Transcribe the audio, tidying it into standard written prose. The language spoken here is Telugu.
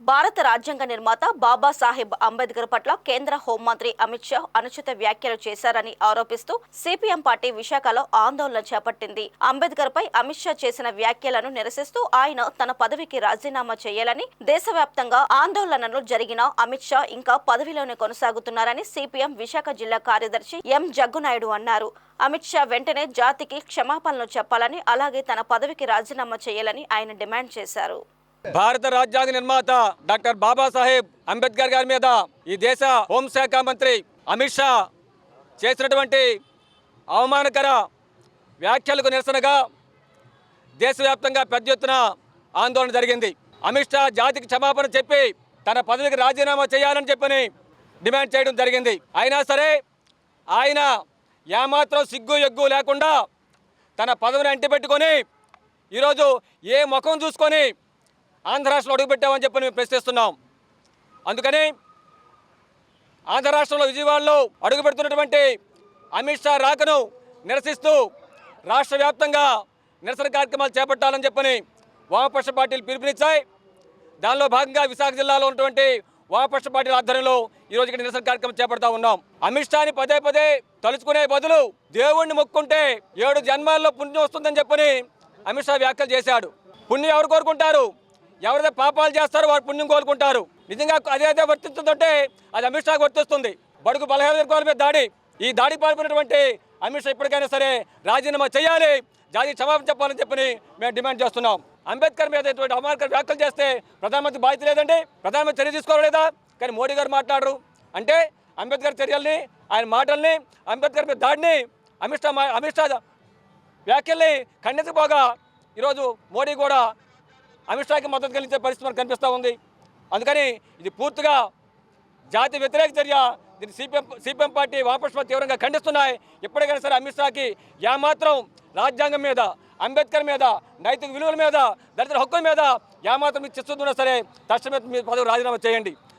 భారత రాజ్యాంగ నిర్మాత బాబాసాహెబ్ అంబేద్కర్ పట్ల కేంద్ర హోంమంత్రి అమిత్ షా అనుచిత వ్యాఖ్యలు చేశారని ఆరోపిస్తూ సిపిఎం పార్టీ విశాఖలో ఆందోళన చేపట్టింది. అంబేద్కర్ పై అమిత్ షా చేసిన వ్యాఖ్యలను నిరసిస్తూ ఆయన తన పదవికి రాజీనామా చేయాలని దేశవ్యాప్తంగా ఆందోళనలు జరిగిన అమిత్ షా ఇంకా పదవిలోనే కొనసాగుతున్నారని సిపిఎం విశాఖ జిల్లా కార్యదర్శి ఎం జగ్గునాయుడు అన్నారు. అమిత్ షా వెంటనే జాతికి క్షమాపణలు చెప్పాలని, అలాగే తన పదవికి రాజీనామా చేయాలని ఆయన డిమాండ్ చేశారు. భారత రాజ్యాంగ నిర్మాత డాక్టర్ బాబాసాహెబ్ అంబేద్కర్ గారి మీద ఈ దేశ హోంశాఖ మంత్రి అమిత్ షా చేసినటువంటి అవమానకర వ్యాఖ్యలకు నిరసనగా దేశవ్యాప్తంగా పెద్ద ఎత్తున ఆందోళన జరిగింది. అమిత్ షా జాతికి క్షమాపణ చెప్పి తన పదవికి రాజీనామా చేయాలని చెప్పని డిమాండ్ చేయడం జరిగింది. అయినా సరే ఆయన ఏమాత్రం సిగ్గు ఎగ్గు లేకుండా తన పదవిని అంటిపెట్టుకొని ఈరోజు ఏ ముఖం చూసుకొని ఆంధ్ర రాష్ట్రంలో అడుగుపెట్టామని చెప్పి మేము ప్రశ్నిస్తున్నాం. అందుకని ఆంధ్ర రాష్ట్రంలో విజయవాడలో అడుగుపెడుతున్నటువంటి అమిత్ షా రాకను నిరసిస్తూ రాష్ట్ర వ్యాప్తంగా నిరసన కార్యక్రమాలు చేపట్టాలని చెప్పని వామపక్ష పార్టీలు పిలుపునిచ్చాయి. దానిలో భాగంగా విశాఖ జిల్లాలో ఉన్నటువంటి వామపక్ష పార్టీల ఆధ్వర్యంలో ఈరోజు ఇక్కడ నిరసన కార్యక్రమం చేపడతా ఉన్నాం. అమిత్ షాని పదే పదే తలుచుకునే బదులు దేవుణ్ణి మొక్కుంటే 7 జన్మాల్లో పుణ్యం వస్తుందని చెప్పని అమిత్ షా వ్యాఖ్యలు చేశాడు. పుణ్యం ఎవరు కోరుకుంటారు? ఎవరైతే పాపాలు చేస్తారో వారు పుణ్యం కోరుకుంటారు. నిజంగా అదే వర్తిస్తుందంటే అది అమిత్ షాకు వర్తిస్తుంది. బడుగు బలహీన వర్గాల మీద దాడి, ఈ దాడికి పాల్పడినటువంటి అమిత్ షా ఇప్పటికైనా సరే రాజీనామా చేయాలి, జాతి క్షమాపణ చెప్పాలని చెప్పని మేము డిమాండ్ చేస్తున్నాం. అంబేద్కర్ మీద ఇటువంటి అవమానకర వ్యాఖ్యలు చేస్తే ప్రధానమంత్రి బాధ్యత లేదండి, ప్రధానమంత్రి చర్య తీసుకోలేదా? కానీ మోడీ గారు మాట్లాడరు. అంటే అంబేద్కర్ చర్యల్ని, ఆయన మాటల్ని, అంబేద్కర్ మీద దాడిని, అమిత్ షా వ్యాఖ్యల్ని ఖండించకపోగా ఈరోజు మోడీ కూడా అమిత్ షాకి మద్దతు కలిగించే పరిస్థితి మనకు కనిపిస్తూ ఉంది. అందుకని ఇది పూర్తిగా జాతి వ్యతిరేక చర్య. దీన్ని సిపిఎం పార్టీ వామపక్ష తీవ్రంగా ఖండిస్తున్నాయి. ఎప్పటికైనా సరే అమిత్ షాకి ఏమాత్రం రాజ్యాంగం మీద, అంబేద్కర్ మీద, నైతిక విలువల మీద, దళితుల హక్కుల మీద ఏమాత్రం మీరు చిస్తున్నా సరే తక్షణమే మీ పదవి రాజీనామా చేయండి.